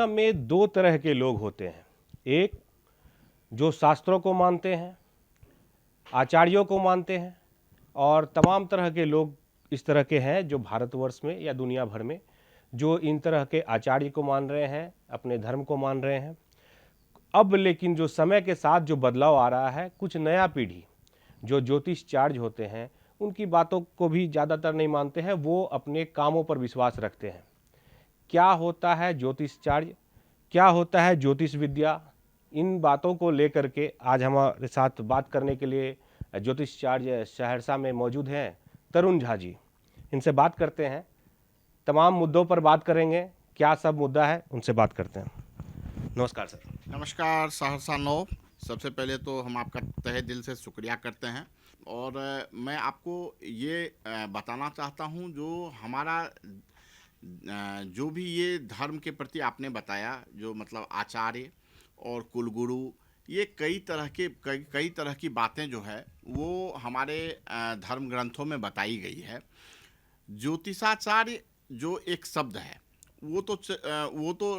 दुनिया में दो तरह के लोग होते हैं। एक जो शास्त्रों को मानते हैं, आचार्यों को मानते हैं, और तमाम तरह के लोग इस तरह के हैं जो भारतवर्ष में या दुनिया भर में जो इन तरह के आचार्य को मान रहे हैं, अपने धर्म को मान रहे हैं। अब लेकिन जो समय के साथ जो बदलाव आ रहा है, कुछ नया पीढ़ी जो ज्योतिषाचार्य होते हैं उनकी बातों को भी ज़्यादातर नहीं मानते हैं, वो अपने कामों पर विश्वास रखते हैं। क्या होता है ज्योतिषाचार्य, क्या होता है ज्योतिष विद्या, इन बातों को लेकर के आज हमारे साथ बात करने के लिए ज्योतिषाचार्य सहरसा में मौजूद हैं तरुण झा जी। इनसे बात करते हैं, तमाम मुद्दों पर बात करेंगे। क्या सब मुद्दा है, उनसे बात करते हैं। नमस्कार सर। नमस्कार सहरसा नौ। सबसे पहले तो हम आपका तहे दिल से शुक्रिया करते हैं, और मैं आपको ये बताना चाहता हूँ जो हमारा जो भी ये धर्म के प्रति आपने बताया, जो मतलब आचार्य और कुलगुरु, ये कई तरह की बातें जो है वो हमारे धर्म ग्रंथों में बताई गई है। ज्योतिषाचार्य जो एक शब्द है वो तो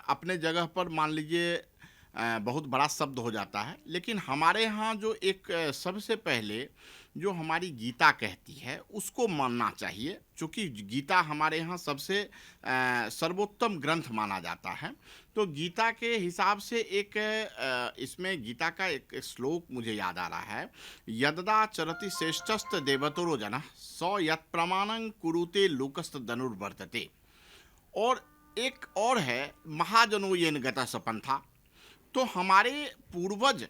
अपने जगह पर मान लीजिए बहुत बड़ा शब्द हो जाता है, लेकिन हमारे यहाँ जो एक सबसे पहले जो हमारी गीता कहती है उसको मानना चाहिए, क्योंकि गीता हमारे यहाँ सबसे सर्वोत्तम ग्रंथ माना जाता है। तो गीता के हिसाब से इसमें गीता का एक श्लोक मुझे याद आ रहा है, यददा चरति श्रेष्ठस्त देवतरो जनः सौ यत् प्रमाणं कुरुते लोकस्त धनुर्वर्तते। और एक और है महाजनो येन गतः सपंथा। तो हमारे पूर्वज,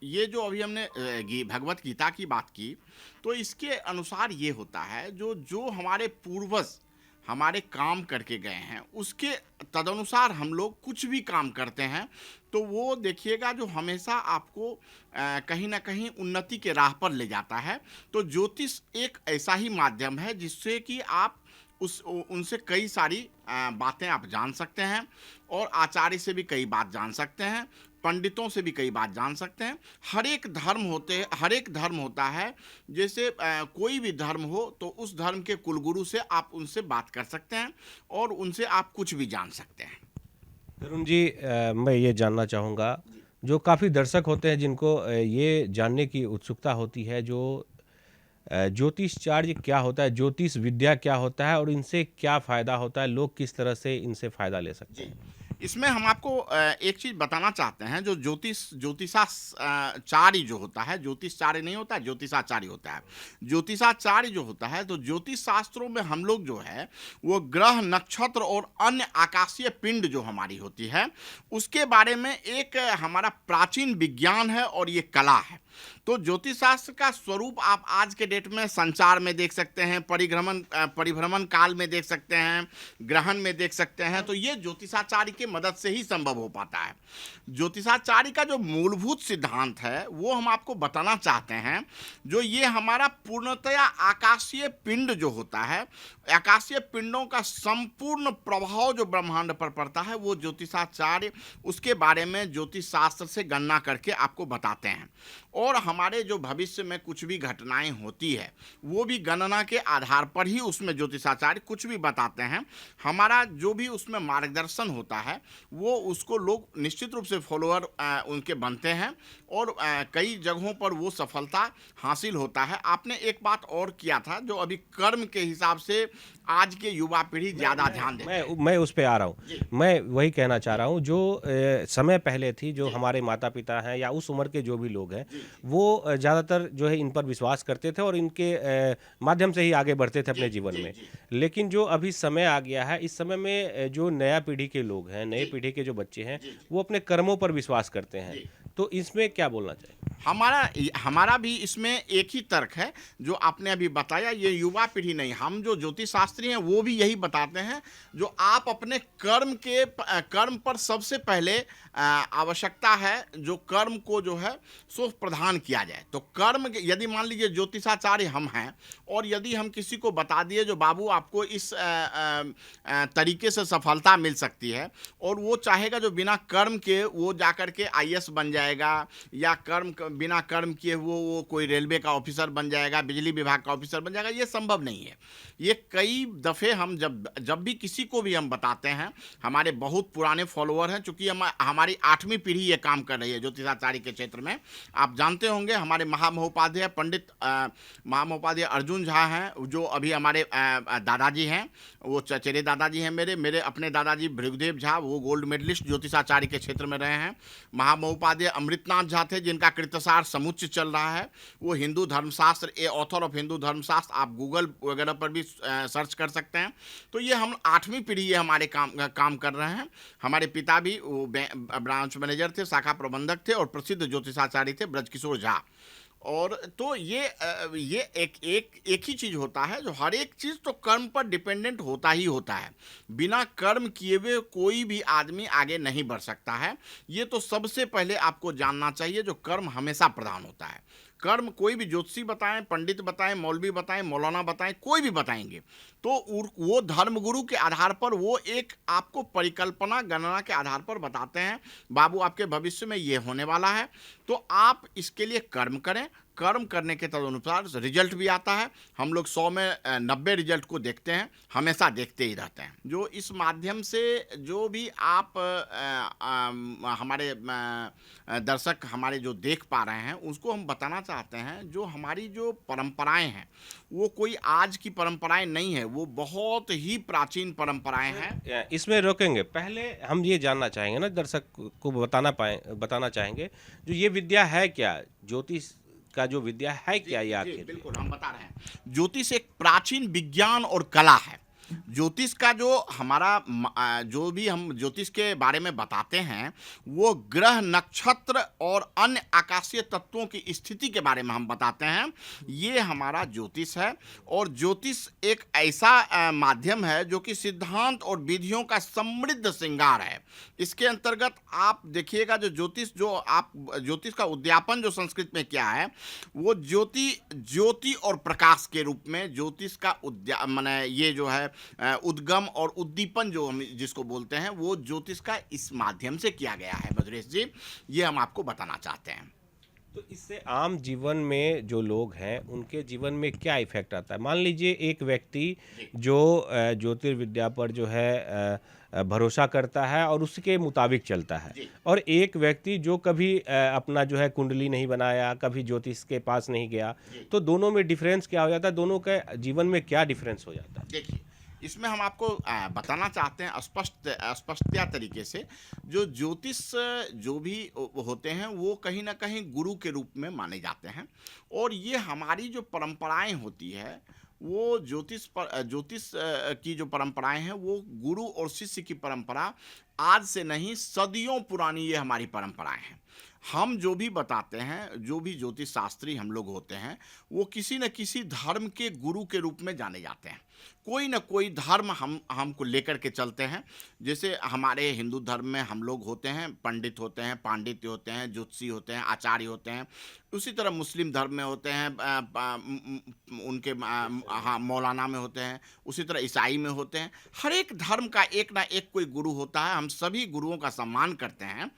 ये जो अभी हमने भगवत गीता की बात की, तो इसके अनुसार ये होता है जो जो हमारे पूर्वज हमारे काम करके गए हैं उसके तदनुसार हम लोग कुछ भी काम करते हैं तो वो देखिएगा जो हमेशा आपको कहीं ना कहीं उन्नति के राह पर ले जाता है। तो ज्योतिष एक ऐसा ही माध्यम है जिससे कि आप उनसे कई सारी बातें आप जान सकते हैं, और आचार्य से भी कई बात जान सकते हैं, पंडितों से भी कई बात जान सकते हैं। हर एक धर्म होता है, जैसे कोई भी धर्म हो तो उस धर्म के कुलगुरु से आप उनसे बात कर सकते हैं और उनसे आप कुछ भी जान सकते हैं। तरुण जी, मैं ये जानना चाहूँगा, जो काफ़ी दर्शक होते हैं जिनको ये जानने की उत्सुकता होती है, जो ज्योतिषाचार्य क्या होता है, ज्योतिष विद्या क्या होता है और इनसे क्या फ़ायदा होता है, लोग किस तरह से इनसे फ़ायदा ले सकते हैं? इसमें हम आपको एक चीज़ बताना चाहते हैं, जो ज्योतिषाचार्य जो होता है, ज्योतिषाचार्य नहीं होता, ज्योतिषाचार्य होता है। ज्योतिषाचार्य जो होता है, तो ज्योतिष शास्त्रों में हम लोग जो है वो ग्रह, नक्षत्र और अन्य आकाशीय पिंड जो हमारी होती है उसके बारे में एक हमारा प्राचीन विज्ञान है और ये कला है। तो ज्योतिष शास्त्र का स्वरूप आप आज के डेट में संचार में देख सकते हैं, परिभ्रमण काल में देख सकते हैं, ग्रहण में देख सकते हैं। तो ये ज्योतिषाचार्य की मदद से ही संभव हो पाता है। ज्योतिषाचार्य का जो मूलभूत सिद्धांत है वो हम आपको बताना चाहते हैं। जो ये हमारा पूर्णतया आकाशीय पिंड जो होता है, आकाशीय पिंडों का संपूर्ण प्रभाव जो ब्रह्मांड पर पड़ता है, वो ज्योतिषाचार्य उसके बारे में ज्योतिष शास्त्र से गणना करके आपको बताते हैं। और हमारे जो भविष्य में कुछ भी घटनाएं होती है वो भी गणना के आधार पर ही उसमें ज्योतिषाचार्य कुछ भी बताते हैं। हमारा जो भी उसमें मार्गदर्शन होता है वो उसको लोग निश्चित रूप से फॉलोअर उनके बनते हैं, और कई जगहों पर वो सफलता हासिल होता है। आपने एक बात और किया था, जो अभी कर्म के हिसाब से आज के युवा पीढ़ी ज़्यादा ध्यान देते हैं। मैं उस पे आ रहा हूँ। मैं वही कहना चाह रहा हूँ, जो समय पहले थी, जो हमारे माता पिता हैं या उस उम्र के जो भी लोग हैं, वो ज़्यादातर जो है इन पर विश्वास करते थे और इनके माध्यम से ही आगे बढ़ते थे अपने जीवन में। लेकिन जो अभी समय आ गया है, इस समय में जो नया पीढ़ी के लोग हैं, नए पीढ़ी के जो बच्चे हैं, वो अपने कर्मों पर विश्वास करते हैं। तो इसमें क्या बोलना चाहिए? हमारा भी इसमें एक ही तर्क है जो आपने अभी बताया। ये युवा पीढ़ी नहीं, हम जो ज्योतिष शास्त्री हैं वो भी यही बताते हैं, जो आप अपने कर्म पर सबसे पहले आवश्यकता है जो कर्म को जो है सो प्रदान किया जाए। तो कर्म, यदि मान लीजिए ज्योतिषाचार्य हम हैं और यदि हम किसी को बता दिए जो बाबू आपको इस तरीके से सफलता मिल सकती है, और वो चाहेगा जो बिना कर्म के वो जाकर के IAS बन जाएगा, या बिना कर्म किए वो कोई रेलवे का ऑफिसर बन जाएगा, बिजली विभाग का ऑफिसर बन जाएगा, ये संभव नहीं है। ये कई दफ़े हम जब भी किसी को भी हम बताते हैं, हमारे बहुत पुराने फॉलोअर हैं, चूँकि हमारी 8वीं पीढ़ी ये काम कर रही है ज्योतिषाचार्य के क्षेत्र में। आप जानते होंगे हमारे महामहोपाध्याय पंडित महामहोपाध्याय अर्जुन झा हैं, जो अभी हमारे दादाजी हैं, वो चचेरे दादाजी हैं मेरे अपने दादाजी भृगुदेव झा, वो गोल्ड मेडलिस्ट ज्योतिषाचार्य के क्षेत्र में रहे हैं। महामहोपाध्याय अमृतनाथ झा थे, जिनका कृतसार समुच्चय चल रहा है। वो हिंदू धर्मशास्त्र, ऑथर ऑफ हिंदू धर्मशास्त्र, आप गूगल वगैरह पर भी सर्च कर सकते हैं। तो ये हम 8वीं पीढ़ी ये हमारे काम कर रहे हैं। हमारे पिता भी वो ब्रांच मैनेजर थे, शाखा प्रबंधक थे और प्रसिद्ध ज्योतिषाचार्य थे ब्रजकिशोर झा। और तो ये एक ही चीज़ होता है, जो हर एक चीज़ तो कर्म पर डिपेंडेंट होता ही होता है। बिना कर्म किए हुए कोई भी आदमी आगे नहीं बढ़ सकता है। ये तो सबसे पहले आपको जानना चाहिए, जो कर्म हमेशा प्रधान होता है। कर्म कोई भी ज्योतिषी बताएं, पंडित बताएं, मौलवी बताएं, मौलाना बताएं, कोई भी बताएंगे, तो वो धर्मगुरु के आधार पर वो एक आपको परिकल्पना गणना के आधार पर बताते हैं, बाबू आपके भविष्य में ये होने वाला है, तो आप इसके लिए कर्म करें। कर्म करने के तदनुसार रिजल्ट भी आता है। हम लोग 100 में 90 रिजल्ट को देखते हैं, हमेशा देखते ही रहते हैं। जो इस माध्यम से जो भी आप हमारे दर्शक हमारे जो देख पा रहे हैं, उसको हम बताना चाहते हैं, जो हमारी जो परंपराएं हैं वो कोई आज की परंपराएं नहीं है, वो बहुत ही प्राचीन परंपराएं हैं। इसमें रोकेंगे, पहले हम ये जानना चाहेंगे ना, दर्शक को बताना चाहेंगे जो ये विद्या है क्या, ज्योतिष का जो विद्या है क्या ये आखिर? बिल्कुल हम बता रहे हैं। ज्योतिष एक प्राचीन विज्ञान और कला है। ज्योतिष का जो हमारा जो भी हम ज्योतिष के बारे में बताते हैं, वो ग्रह नक्षत्र और अन्य आकाशीय तत्वों की स्थिति के बारे में हम बताते हैं। ये हमारा ज्योतिष है। और ज्योतिष एक ऐसा माध्यम है जो कि सिद्धांत और विधियों का समृद्ध श्रृंगार है। इसके अंतर्गत आप देखिएगा, ज्योतिष का उद्यापन जो संस्कृत में क्या है, वो ज्योति और प्रकाश के रूप में ज्योतिष का माने ये जो है उद्गम और उद्दीपन जो हम जिसको बोलते हैं, वो ज्योतिष का इस माध्यम से किया गया है। भद्रेश जी, ये हम आपको बताना चाहते हैं। तो इससे आम जीवन में जो लोग हैं उनके जीवन में क्या इफेक्ट आता है? मान लीजिए एक व्यक्ति जो ज्योतिर्विद्या पर जो है भरोसा करता है और उसके मुताबिक चलता है, और एक व्यक्ति जो कभी अपना जो है कुंडली नहीं बनाया, कभी ज्योतिष के पास नहीं गया, तो दोनों में डिफरेंस क्या हो जाता है? दोनों के जीवन में क्या डिफरेंस हो जाता है? देखिए, इसमें हम आपको बताना चाहते हैं स्पष्टता तरीके से, जो ज्योतिष जो भी होते हैं वो कहीं ना कहीं गुरु के रूप में माने जाते हैं। और ये हमारी जो परंपराएं होती है, वो ज्योतिष की जो परंपराएं हैं, वो गुरु और शिष्य की परंपरा आज से नहीं, सदियों पुरानी ये हमारी परंपराएं हैं। हम जो भी बताते हैं, जो भी ज्योतिष शास्त्री हम लोग होते हैं, वो किसी न किसी धर्म के गुरु के रूप में जाने जाते हैं। कोई न कोई धर्म हमको लेकर के चलते हैं। जैसे हमारे हिंदू धर्म में हम लोग होते हैं, पंडित होते हैं, पांडित्य होते हैं, ज्योतिषी होते हैं, आचार्य होते हैं। उसी तरह मुस्लिम धर्म में होते हैं, उनके मौलाना में होते हैं। उसी तरह ईसाई में होते हैं। हर एक धर्म का एक ना एक कोई गुरु होता है। हम सभी गुरुओं का सम्मान करते हैं।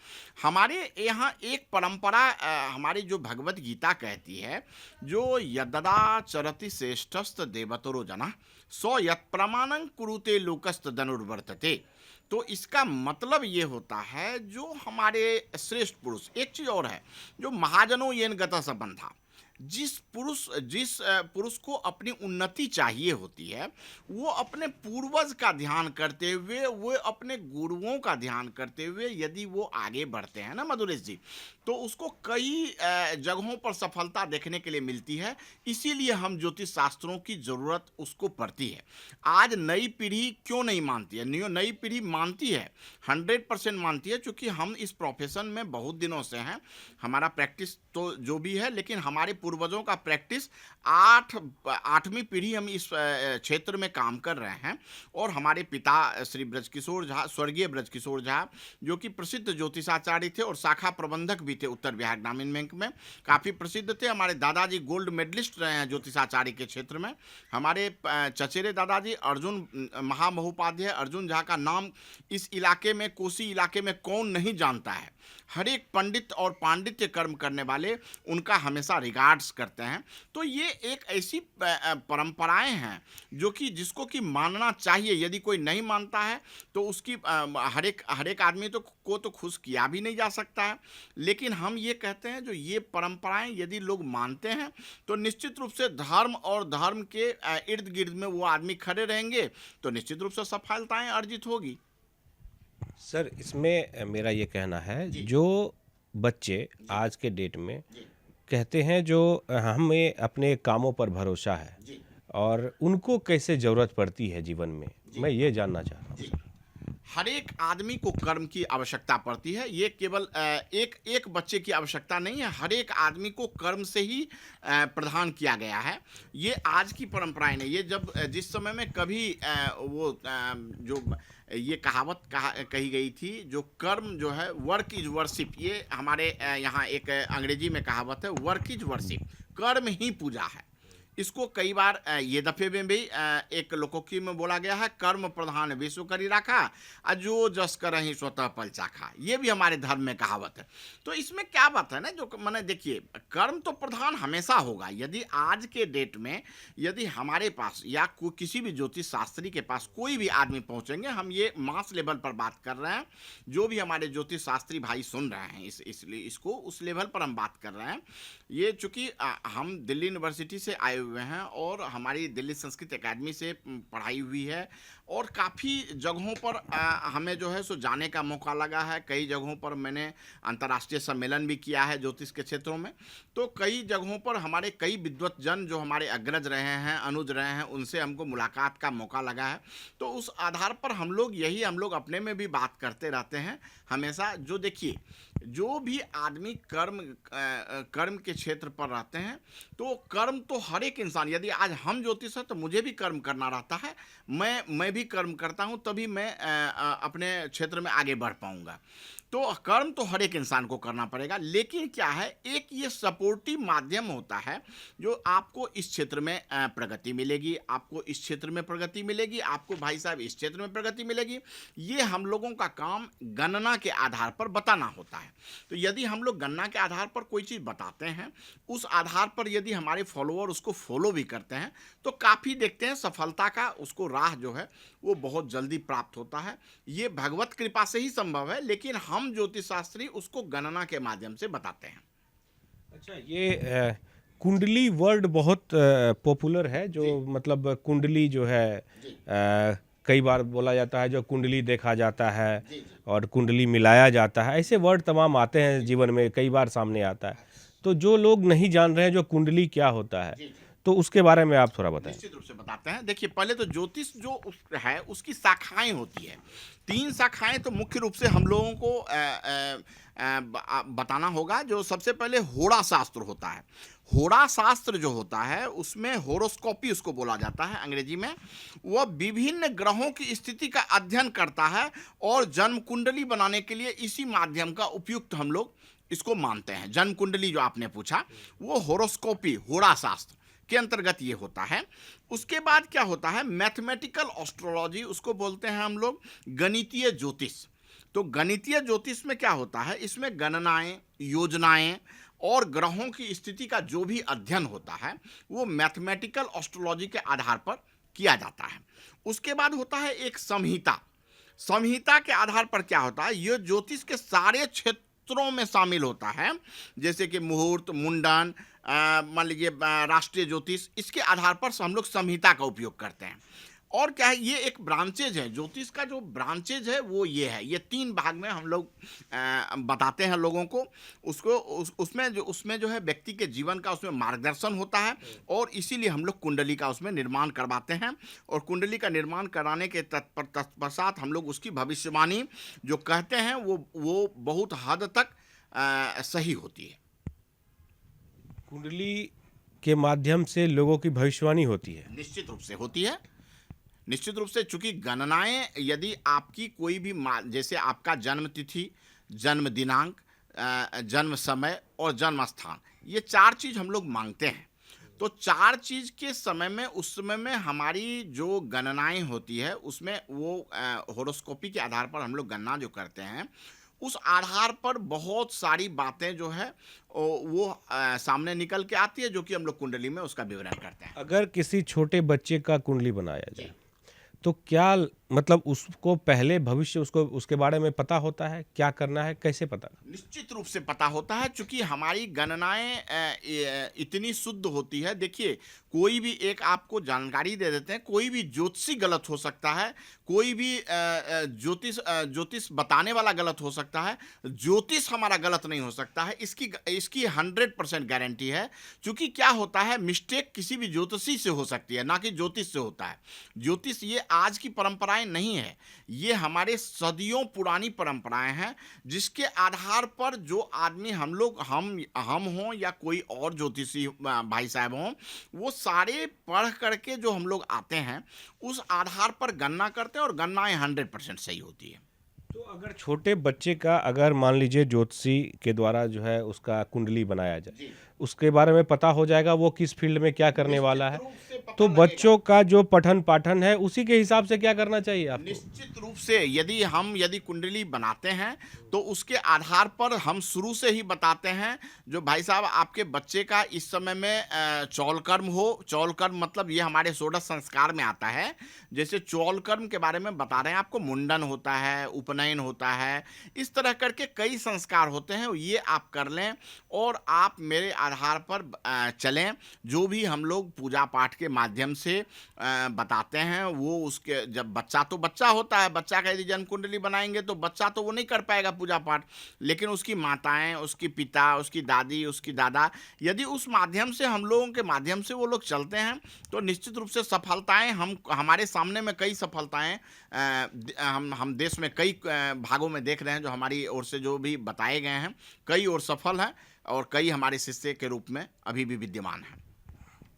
हमारे यहाँ एक परंपरा हमारी जो भगवत गीता कहती है, जो यददा चरति श्रेष्ठस्त देवतरो जना सो यत् प्रमाणं कुरुते लोकस्त धनुर्वर्तते। तो इसका मतलब ये होता है, जो हमारे श्रेष्ठ पुरुष, एक चीज और है, जो महाजनों येन गता संबंधा, जिस पुरुष को अपनी उन्नति चाहिए होती है, वो अपने पूर्वज का ध्यान करते हुए, वो अपने गुरुओं का ध्यान करते हुए यदि वो आगे बढ़ते हैं ना मधुरेश जी, तो उसको कई जगहों पर सफलता देखने के लिए मिलती है। इसीलिए हम ज्योतिष शास्त्रों की ज़रूरत उसको पड़ती है। आज नई पीढ़ी क्यों नहीं मानती है? नई पीढ़ी मानती है, 100% मानती है, क्योंकि हम इस प्रोफेशन में बहुत दिनों से हैं। हमारा प्रैक्टिस तो जो भी है, लेकिन हमारे पूर्वजों का प्रैक्टिस 8वीं पीढ़ी हम इस क्षेत्र में काम कर रहे हैं। और हमारे पिता श्री ब्रजकिशोर झा, स्वर्गीय ब्रजकिशोर झा, जो कि प्रसिद्ध ज्योतिषाचार्य थे और शाखा प्रबंधक भी थे उत्तर बिहार ग्रामीण बैंक में, काफ़ी प्रसिद्ध थे। हमारे दादाजी गोल्ड मेडलिस्ट रहे हैं ज्योतिषाचार्य के क्षेत्र में। हमारे चचेरे दादाजी अर्जुन महामहोपाध्याय अर्जुन झा का नाम इस इलाके में, कोसी इलाके में कौन नहीं जानता है। हर एक पंडित और पांडित्य कर्म करने वाले उनका हमेशा रिगार्ड्स करते हैं। तो ये एक ऐसी परंपराएं हैं जो कि जिसको कि मानना चाहिए। यदि कोई नहीं मानता है तो उसकी हर एक आदमी को तो खुश किया भी नहीं जा सकता है। लेकिन हम ये कहते हैं जो ये परंपराएं यदि लोग मानते हैं तो निश्चित रूप से धर्म और धर्म के इर्द गिर्द में वो आदमी खड़े रहेंगे तो निश्चित रूप से सफलताएं अर्जित होगी। सर, इसमें मेरा ये कहना है, जो बच्चे आज के डेट में कहते हैं जो हमें अपने कामों पर भरोसा है और उनको कैसे ज़रूरत पड़ती है जीवन में, मैं ये जानना चाह रहा हूँ। हर एक आदमी को कर्म की आवश्यकता पड़ती है। ये केवल एक बच्चे की आवश्यकता नहीं है, हर एक आदमी को कर्म से ही प्रदान किया गया है। ये आज की परंपराएं नहीं, ये जब जिस समय में कभी जो ये कहावत कही गई थी, जो कर्म जो है वर्क इज वर्शिप, ये हमारे यहाँ एक अंग्रेजी में कहावत है, वर्क इज वर्शिप, कर्म ही पूजा है। इसको कई बार ये दफे में भी एक लोकोक्ति में बोला गया है, कर्म प्रधान विश्व करी राखा, अजो जस करहि स्वतः पल चाखा। ये भी हमारे धर्म में कहावत है। तो इसमें क्या बात है ना, जो मैंने देखिए, कर्म तो प्रधान हमेशा होगा। यदि आज के डेट में यदि हमारे पास या किसी भी ज्योतिष शास्त्री के पास कोई भी आदमी पहुंचेंगे, हम ये मास लेवल पर बात कर रहे हैं, जो भी हमारे ज्योतिष शास्त्री भाई सुन रहे हैं इसलिए इसको उस लेवल पर हम बात कर रहे हैं। ये चूँकि हम दिल्ली यूनिवर्सिटी से आए हुए हैं और हमारी दिल्ली संस्कृत एकेडमी से पढ़ाई हुई है और काफ़ी जगहों पर हमें जो है सो जाने का मौका लगा है। कई जगहों पर मैंने अंतर्राष्ट्रीय सम्मेलन भी किया है ज्योतिष के क्षेत्रों में। तो कई जगहों पर हमारे कई विद्वत जन जो हमारे अग्रज रहे हैं, अनुज रहे हैं, उनसे हमको मुलाकात का मौका लगा है। तो उस आधार पर हम लोग अपने में भी बात करते रहते हैं हमेशा। जो देखिए, जो भी आदमी कर्म के क्षेत्र पर रहते हैं तो कर्म तो हर एक इंसान, यदि आज हम ज्योतिष हैं तो मुझे भी कर्म करना रहता है, मैं भी कर्म करता हूं, तभी मैं अपने क्षेत्र में आगे बढ़ पाऊंगा। तो कर्म तो हर एक इंसान को करना पड़ेगा। लेकिन क्या है, एक ये सपोर्टिव माध्यम होता है जो आपको इस क्षेत्र में प्रगति मिलेगी, आपको इस क्षेत्र में प्रगति मिलेगी, आपको भाई साहब इस क्षेत्र में प्रगति मिलेगी। ये हम लोगों का काम गणना के आधार पर बताना होता है। तो यदि हम लोग गणना के आधार पर कोई चीज़ बताते हैं, उस आधार पर यदि हमारे फॉलोअर उसको फॉलो भी करते हैं तो काफ़ी देखते हैं सफलता का उसको राह जो है वो बहुत जल्दी प्राप्त होता है। ये भगवत कृपा से ही संभव है, लेकिन हम ज्योतिष शास्त्री उसको गणना के माध्यम से बताते हैं। अच्छा, ये कुंडली वर्ड बहुत पॉपुलर है, जो मतलब कुंडली जो है कई बार बोला जाता है, जो कुंडली देखा जाता है और कुंडली मिलाया जाता है, ऐसे वर्ड तमाम आते हैं जीवन में, कई बार सामने आता है। तो जो लोग नहीं जान रहे हैं जो कुंडली क्या होता है, तो उसके बारे में आप थोड़ा बताएं। निश्चित रूप से बताते हैं। देखिए, पहले तो ज्योतिष जो है उसकी शाखाएं होती है, 3 शाखाएं तो मुख्य रूप से हम लोगों को बताना होगा। जो सबसे पहले होड़ा शास्त्र होता है। होड़ा शास्त्र जो होता है उसमें होरोस्कोपी उसको बोला जाता है अंग्रेजी में। वह विभिन्न ग्रहों की स्थिति का अध्ययन करता है और जन्म कुंडली बनाने के लिए इसी माध्यम का उपयुक्त हम लोग इसको मानते हैं। जन्म कुंडली जो आपने पूछा, वो होरोस्कोपी, होड़ा शास्त्र के अंतर्गत ये होता है। उसके बाद क्या होता है, मैथमेटिकल एस्ट्रोलॉजी, उसको बोलते हैं हम लोग गणितीय ज्योतिष। तो गणितीय ज्योतिष में क्या होता है, इसमें गणनाएं, योजनाएं और ग्रहों की स्थिति का जो भी अध्ययन होता है वो मैथमेटिकल एस्ट्रोलॉजी के आधार पर किया जाता है। उसके बाद होता है एक संहिता। संहिता के आधार पर क्या होता है, ये ज्योतिष के सारे क्षेत्रों में शामिल होता है, जैसे कि मुहूर्त, मुंडन, मान लीजिए राष्ट्रीय ज्योतिष, इसके आधार पर हम लोग संहिता का उपयोग करते हैं। और क्या है, ये एक ब्रांचेज है ज्योतिष का, जो ब्रांचेज है वो ये है। ये 3 भाग में हम लोग बताते हैं लोगों को। उसमें जो है व्यक्ति के जीवन का उसमें मार्गदर्शन होता है और इसीलिए हम लोग कुंडली का उसमें निर्माण करवाते हैं। और कुंडली का निर्माण कराने के तत्पश्चात हम लोग उसकी भविष्यवाणी जो कहते हैं वो बहुत हद तक सही होती है। कुंडली के माध्यम से लोगों की भविष्यवाणी होती है। निश्चित रूप से होती है। निश्चित रूप से, चूंकि गणनाएं यदि आपकी कोई भी जैसे आपका जन्म तिथि, जन्म दिनांक, जन्म समय और जन्म स्थान, ये 4 चीज हम लोग मांगते हैं। तो 4 चीज के समय में, उस समय में हमारी जो गणनाएं होती है उसमें वो होरोस्कोपी के आधार पर हम लोग गणना जो करते हैं, उस आधार पर बहुत सारी बातें जो है वो सामने निकल के आती है, जो कि हम लोग कुंडली में उसका विवरण करते हैं। अगर किसी छोटे बच्चे का कुंडली बनाया जाए तो क्या मतलब उसको पहले भविष्य उसको उसके बारे में पता होता है, क्या करना है, कैसे पता? निश्चित रूप से पता होता है, क्योंकि हमारी गणनाएं इतनी शुद्ध होती है। देखिए, कोई भी एक आपको जानकारी दे देते हैं, कोई भी ज्योतिषी गलत हो सकता है, कोई भी ज्योतिष बताने वाला गलत हो सकता है, ज्योतिष हमारा गलत नहीं हो सकता है। इसकी 100% गारंटी है। क्योंकि क्या होता है, मिस्टेक किसी भी ज्योतिषी से हो सकती है, ना कि ज्योतिष से होता है। ज्योतिष ये आज की परंपराएं नहीं है, ये हमारे सदियों पुरानी परंपराएं हैं, जिसके आधार पर जो आदमी हम हों या कोई और ज्योतिषी भाई साहब हों, वो सारे पढ़ करके जो हम लोग आते हैं, उस आधार पर गणना करते हैं और गणनाएं 100% सही होती है। तो अगर छोटे बच्चे का, अगर मान लीजिए ज्योतिषी के द्वारा जो है उसका कुंडली बनाया जाए, उसके बारे में पता हो जाएगा वो किस फील्ड में क्या करने वाला है, तो बच्चों का जो पठन पाठन है उसी के हिसाब से क्या करना चाहिए आपको? निश्चित रूप से, यदि कुंडली बनाते हैं तो उसके आधार पर हम शुरू से ही बताते हैं, जो भाई साहब आपके बच्चे का इस समय में चौल कर्म हो। चौल कर्म मतलब ये हमारे षोडश संस्कार में आता है। जैसे चौल कर्म के बारे में बता रहे हैं आपको, मुंडन होता है, उपनयन होता है, इस तरह करके कई संस्कार होते हैं, ये आप कर लें और आप मेरे आधार पर चलें। जो भी हम लोग पूजा पाठ के माध्यम से बताते हैं, वो उसके जब बच्चा तो बच्चा होता है, बच्चा का यदि जन्म कुंडली बनाएंगे तो बच्चा तो वो नहीं कर पाएगा पूजा पाठ, लेकिन उसकी माताएं, उसकी पिता, उसकी दादी, उसकी दादा, यदि उस माध्यम से, हम लोगों के माध्यम से वो लोग चलते हैं, तो निश्चित रूप से सफलताएं हमारे सामने में कई सफलताएं हम देश में कई भागों में देख रहे हैं, जो हमारी ओर से जो भी बताए गए हैं, कई और सफल हैं और कई हमारे शिष्य के रूप में अभी भी विद्यमान हैं।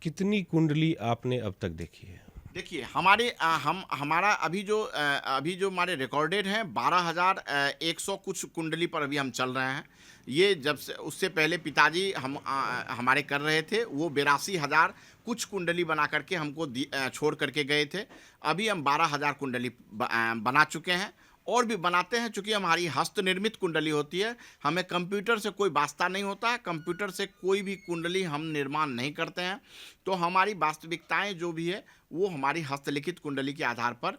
कितनी कुंडली आपने अब तक देखी है? देखिए, हमारा अभी जो हमारे रिकॉर्डेड हैं 12,100 कुछ कुंडली पर अभी हम चल रहे हैं। ये जब से, उससे पहले पिताजी हमारे कर रहे थे, वो 82,000 कुछ कुंडली बना करके हमको छोड़ करके गए थे। अभी हम 12,000 कुंडली बना चुके हैं और भी बनाते हैं। चूँकि हमारी हस्त निर्मित कुंडली होती है, हमें कंप्यूटर से कोई वास्ता नहीं होता है, कंप्यूटर से कोई भी कुंडली हम निर्माण नहीं करते हैं। तो हमारी वास्तविकताएं जो भी है, वो हमारी हस्तलिखित कुंडली के आधार पर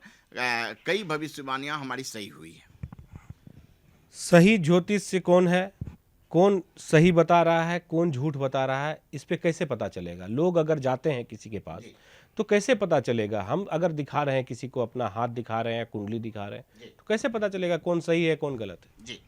कई भविष्यवाणियां हमारी सही हुई है। सही ज्योतिष से कौन है, कौन सही बता रहा है, कौन झूठ बता रहा है, इस पे कैसे पता चलेगा? लोग अगर जाते हैं किसी के पास तो कैसे पता चलेगा? हम अगर दिखा रहे हैं किसी को, अपना हाथ दिखा रहे हैं, कुंडली दिखा रहे हैं, तो कैसे पता चलेगा कौन सही है कौन गलत है? जी,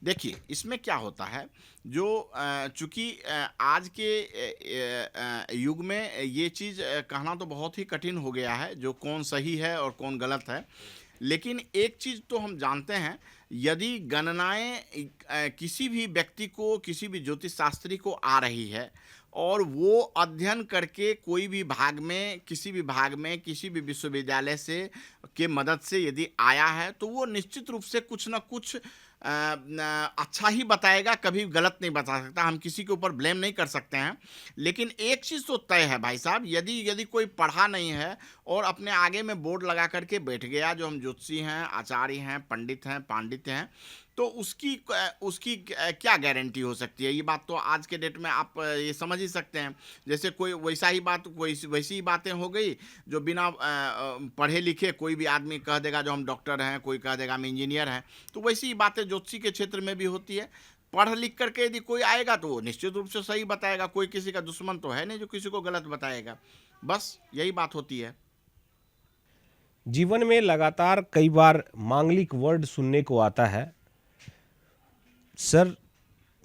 देखिए, इसमें क्या होता है, जो चूँकि आज के युग में ये चीज़ कहना तो बहुत ही कठिन हो गया है, जो कौन सही है और कौन गलत है। लेकिन एक चीज़ तो हम जानते हैं, यदि गणनाएं किसी भी व्यक्ति को, किसी भी ज्योतिष शास्त्री को आ रही है और वो अध्ययन करके कोई भी भाग में, किसी भी भाग में, किसी भी विश्वविद्यालय से के मदद से यदि आया है, तो वो निश्चित रूप से कुछ ना कुछ अच्छा ही बताएगा, कभी गलत नहीं बता सकता। हम किसी के ऊपर ब्लेम नहीं कर सकते हैं। लेकिन एक चीज़ तो तय है भाई साहब, यदि कोई पढ़ा नहीं है और अपने आगे में बोर्ड लगा करके बैठ गया, जो हम ज्योतिषी हैं, आचार्य हैं, पंडित हैं, पांडित्य हैं, तो उसकी क्या गारंटी हो सकती है? ये बात तो आज के डेट में आप ये समझ ही सकते हैं। जैसे कोई वैसी ही बातें हो गई, जो बिना पढ़े लिखे कोई भी आदमी कह देगा जो हम डॉक्टर हैं, कोई कह देगा हम इंजीनियर हैं। तो वैसी ही बातें ज्योतिषी के क्षेत्र में भी होती है। पढ़ लिख करके यदि कोई आएगा तो वो निश्चित रूप से सही बताएगा। कोई किसी का दुश्मन तो है नहीं जो किसी को गलत बताएगा। बस यही बात होती है। जीवन में लगातार कई बार मांगलिक वर्ड सुनने को आता है। सर,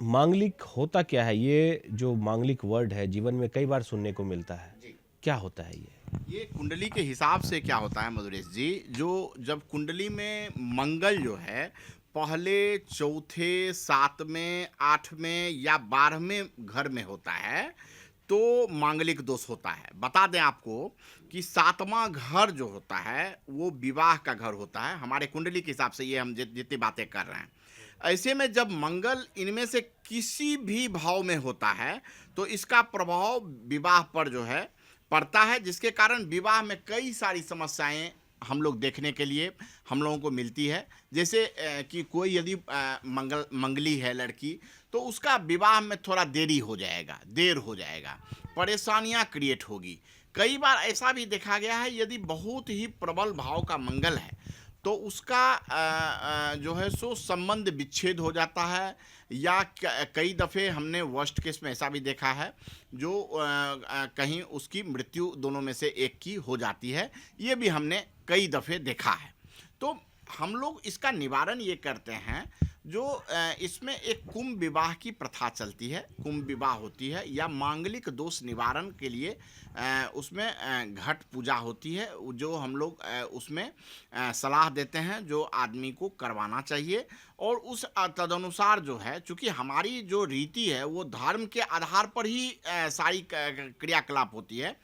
मांगलिक होता क्या है? ये जो मांगलिक वर्ड है जीवन में कई बार सुनने को मिलता है, क्या होता है ये कुंडली के हिसाब से क्या होता है मधुरेश जी, जो जब कुंडली में मंगल जो है पहले, चौथे, 7वें, 8वें या 12वें घर में होता है, तो मांगलिक दोष होता है। बता दें आपको कि 7वां घर जो होता है वो विवाह का घर होता है। हमारे कुंडली के हिसाब से ये हम जितनी बातें कर रहे हैं, ऐसे में जब मंगल इनमें से किसी भी भाव में होता है तो इसका प्रभाव विवाह पर जो है पड़ता है, जिसके कारण विवाह में कई सारी समस्याएं हम लोग देखने के लिए हम लोगों को मिलती है। जैसे कि कोई यदि मंगली है लड़की, तो उसका विवाह में थोड़ा देर हो जाएगा, परेशानियां क्रिएट होगी। कई बार ऐसा भी देखा गया है, यदि बहुत ही प्रबल भाव का मंगल है तो उसका जो है सो संबंध विच्छेद हो जाता है, या कई दफ़े हमने वर्स्ट केस में ऐसा भी देखा है जो कहीं उसकी मृत्यु दोनों में से एक की हो जाती है। ये भी हमने कई दफ़े देखा है। तो हम लोग इसका निवारण ये करते हैं, जो इसमें एक कुंभ विवाह की प्रथा चलती है, कुंभ विवाह होती है, या मांगलिक दोष निवारण के लिए उसमें घट पूजा होती है, जो हम लोग उसमें सलाह देते हैं जो आदमी को करवाना चाहिए। और उस तदनुसार जो है, चूँकि हमारी जो रीति है वो धर्म के आधार पर ही सारी क्रियाकलाप होती है,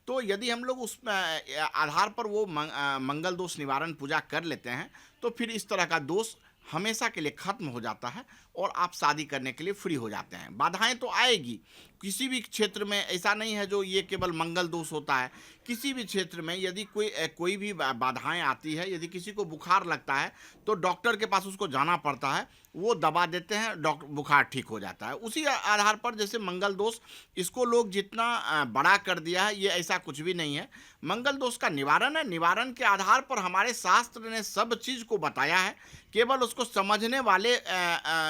तो यदि हम लोग उस आधार पर वो मंगल दोष निवारण पूजा कर लेते हैं तो फिर इस तरह का दोष हमेशा के लिए खत्म हो जाता है और आप शादी करने के लिए फ्री हो जाते हैं। बाधाएं तो आएगी, किसी भी क्षेत्र में ऐसा नहीं है जो ये केवल मंगल दोष होता है। किसी भी क्षेत्र में यदि कोई भी बाधाएं आती है, यदि किसी को बुखार लगता है तो डॉक्टर के पास उसको जाना पड़ता है, वो दवा देते हैं, बुखार ठीक हो जाता है। उसी आधार पर जैसे मंगल दोष, इसको लोग जितना बड़ा कर दिया है, ये ऐसा कुछ भी नहीं है। मंगल दोष का निवारण है, निवारण के आधार पर हमारे शास्त्र ने सब चीज़ को बताया है, केवल उसको समझने वाले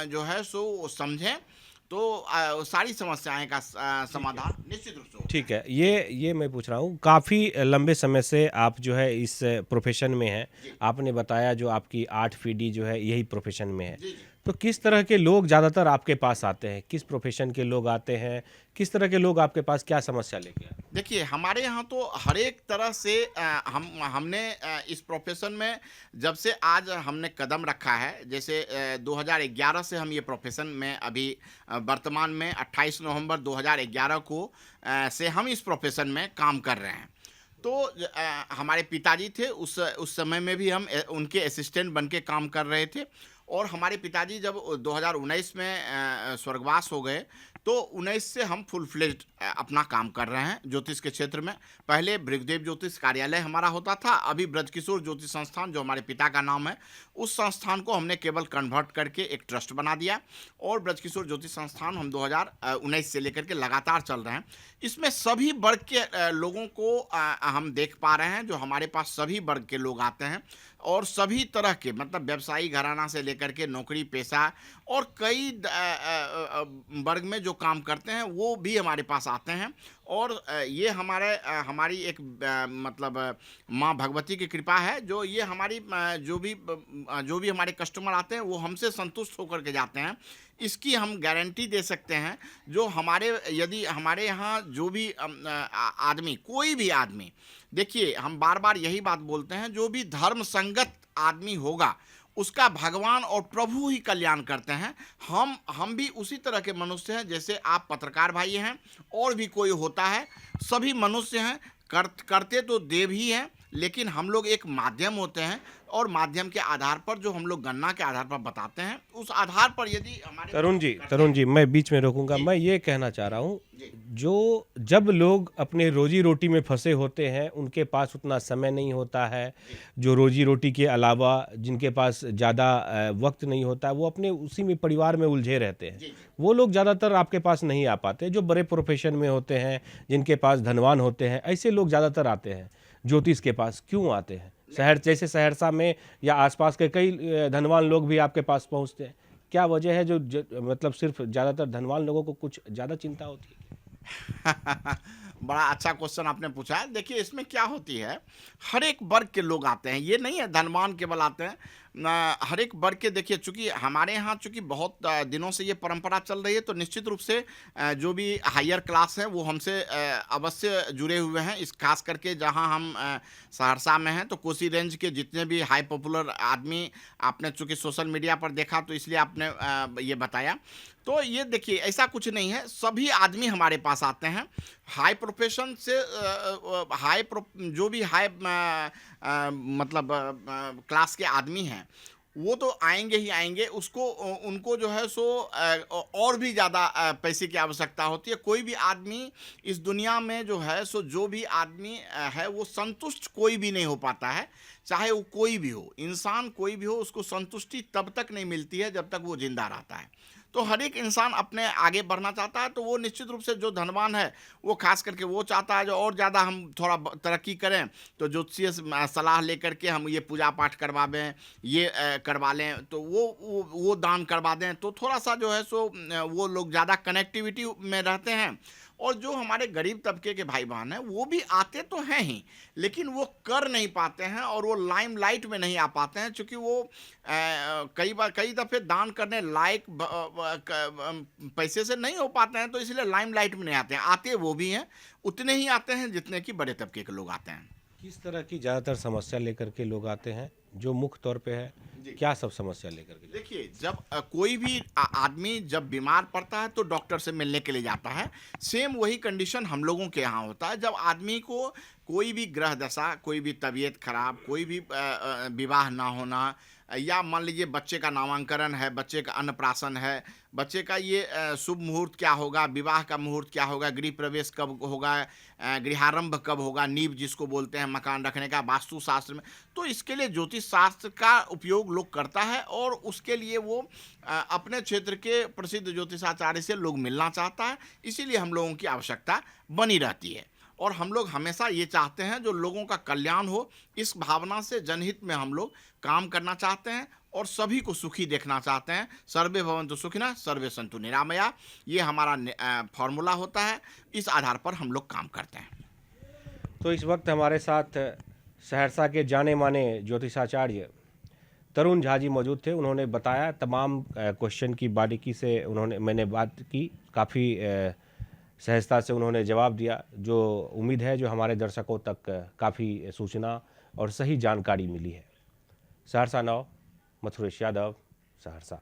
जो है सो समझें तो सारी समस्याएं का समाधान निश्चित रूप से होगा। ठीक है, ये मैं पूछ रहा हूँ, काफ़ी लंबे समय से आप जो है इस प्रोफेशन में हैं। आपने बताया जो आपकी 8 पीढ़ी जो है यही प्रोफेशन में है। तो किस तरह के लोग ज़्यादातर आपके पास आते हैं? किस प्रोफेशन के लोग आते हैं? किस तरह के लोग आपके पास क्या समस्या लेके आते हैं? देखिए, हमारे यहाँ तो हर एक तरह से हमने इस प्रोफेशन में जब से आज हमने कदम रखा है, जैसे 2011 से हम ये प्रोफेशन में अभी वर्तमान में 28 नवंबर 2011 को से हम इस प्रोफेशन में काम कर रहे हैं। तो हमारे पिताजी थे, उस समय में भी हम उनके असिस्टेंट बन के काम कर रहे थे। और हमारे पिताजी जब 2019 में स्वर्गवास हो गए तो 19 से हम फुल फ्लेज्ड अपना काम कर रहे हैं ज्योतिष के क्षेत्र में। पहले ब्रिगदेव ज्योतिष कार्यालय हमारा होता था, अभी ब्रजकिशोर ज्योतिष संस्थान जो हमारे पिता का नाम है, उस संस्थान को हमने केवल कन्वर्ट करके एक ट्रस्ट बना दिया और ब्रजकिशोर ज्योतिष संस्थान हम 2019 से लेकर के लगातार चल रहे हैं। इसमें सभी वर्ग के लोगों को हम देख पा रहे हैं, जो हमारे पास सभी वर्ग के लोग आते हैं और सभी तरह के, मतलब व्यवसायी घराना से लेकर के नौकरी पेशा और कई वर्ग में जो काम करते हैं वो भी हमारे पास आते हैं। और ये हमारी एक मतलब माँ भगवती की कृपा है, जो ये हमारी जो भी हमारे कस्टमर आते हैं वो हमसे संतुष्ट होकर के जाते हैं। इसकी हम गारंटी दे सकते हैं, जो यदि हमारे यहाँ जो भी आदमी, कोई भी आदमी, देखिए हम बार बार यही बात बोलते हैं, जो भी धर्म संगत आदमी होगा उसका भगवान और प्रभु ही कल्याण करते हैं। हम भी उसी तरह के मनुष्य हैं, जैसे आप पत्रकार भाई हैं और भी कोई होता है, सभी मनुष्य हैं, करते तो देव ही हैं, लेकिन हम लोग एक माध्यम होते हैं और माध्यम के आधार पर जो हम लोग गणना के आधार पर बताते हैं, उस आधार पर यदि हमारे तरुण जी मैं बीच में रोकूंगा। मैं ये कहना चाह रहा हूँ, जब लोग अपने रोजी रोटी में फंसे होते हैं, उनके पास उतना समय नहीं होता है, जो रोजी रोटी के अलावा जिनके पास ज़्यादा वक्त नहीं होता है, वो अपने उसी में परिवार में उलझे रहते हैं। वो लोग ज़्यादातर आपके पास नहीं आ पाते। जो बड़े प्रोफेशन में होते हैं, जिनके पास धनवान होते हैं, ऐसे लोग ज़्यादातर आते हैं ज्योतिष के पास। क्यों आते हैं? जैसे सहरसा में या आसपास के कई धनवान लोग भी आपके पास पहुंचते हैं। क्या वजह है जो मतलब सिर्फ ज़्यादातर धनवान लोगों को कुछ ज़्यादा चिंता होती है? बड़ा अच्छा क्वेश्चन आपने पूछा है। देखिए, इसमें क्या होती है, हर एक वर्ग के लोग आते हैं, ये नहीं है धनवान केवल आते हैं। हर एक वर्ग के देखिए, चूंकि हमारे यहाँ चूंकि बहुत दिनों से ये परंपरा चल रही है, तो निश्चित रूप से जो भी हायर क्लास है वो हमसे अवश्य जुड़े हुए हैं। इस खास करके जहाँ हम सहरसा में हैं, तो कोसी रेंज के जितने भी हाई पॉपुलर आदमी आपने चूंकि सोशल मीडिया पर देखा, तो इसलिए आपने ये बताया। तो ये देखिए, ऐसा कुछ नहीं है, सभी आदमी हमारे पास आते हैं। हाई प्रोफेशन से जो भी हाई मतलब क्लास के आदमी हैं, वो तो आएंगे ही आएंगे। उनको जो है सो और भी ज़्यादा पैसे की आवश्यकता होती है। कोई भी आदमी इस दुनिया में जो है सो, जो भी आदमी है वो संतुष्ट कोई भी नहीं हो पाता है, चाहे वो कोई भी हो, इंसान कोई भी हो, उसको संतुष्टि तब तक नहीं मिलती है जब तक वो जिंदा रहता है। तो हर एक इंसान अपने आगे बढ़ना चाहता है, तो वो निश्चित रूप से जो धनवान है वो खास करके वो चाहता है जो और ज़्यादा हम थोड़ा तरक्की करें, तो ज्योतिषीय सलाह लेकर के हम ये पूजा पाठ करवा दें, ये करवा लें, तो वो दान करवा दें, तो थोड़ा सा जो है सो वो लोग ज़्यादा कनेक्टिविटी में रहते हैं। और जो हमारे गरीब तबके के भाई बहन हैं, वो भी आते तो हैं ही, लेकिन वो कर नहीं पाते हैं और वो लाइमलाइट में नहीं आ पाते हैं, क्योंकि वो कई दफ़े दान करने लायक पैसे से नहीं हो पाते हैं, तो इसलिए लाइमलाइट में नहीं आते हैं। आते वो भी हैं, उतने ही आते हैं जितने कि बड़े तबके के लोग आते हैं। किस तरह की ज़्यादातर समस्या लेकर के लोग आते हैं, जो मुख्य तौर पे है, क्या सब समस्या लेकर के? देखिए, जब कोई भी आदमी जब बीमार पड़ता है तो डॉक्टर से मिलने के लिए जाता है। सेम वही कंडीशन हम लोगों के यहाँ होता है। जब आदमी को कोई भी ग्रह दशा, कोई भी तबीयत खराब, कोई भी विवाह ना होना, या मान लीजिए बच्चे का नामांकन है, बच्चे का अन्नप्राशन है, बच्चे का ये शुभ मुहूर्त क्या होगा, विवाह का मुहूर्त क्या होगा, गृह प्रवेश कब होगा, गृहारंभ कब होगा, नींव जिसको बोलते हैं मकान रखने का, वास्तुशास्त्र में, तो इसके लिए ज्योतिष शास्त्र का उपयोग लोग करता है। और उसके लिए वो अपने क्षेत्र के प्रसिद्ध ज्योतिषाचार्य से लोग मिलना चाहता है, इसीलिए हम लोगों की आवश्यकता बनी रहती है। और हम लोग हमेशा ये चाहते हैं जो लोगों का कल्याण हो, इस भावना से जनहित में हम लोग काम करना चाहते हैं और सभी को सुखी देखना चाहते हैं। सर्वे भवन्तु सुखिनः सर्वे सन्तु निरामया, ये हमारा फॉर्मूला होता है, इस आधार पर हम लोग काम करते हैं। तो इस वक्त हमारे साथ सहरसा के जाने माने ज्योतिषाचार्य तरुण झा जी मौजूद थे। उन्होंने बताया, तमाम क्वेश्चन की बारीकी से मैंने बात की, काफ़ी सहजता से उन्होंने जवाब दिया, जो उम्मीद है जो हमारे दर्शकों तक काफ़ी सूचना और सही जानकारी मिली है। सहरसा नाउ, मथुरेश यादव, सहरसा।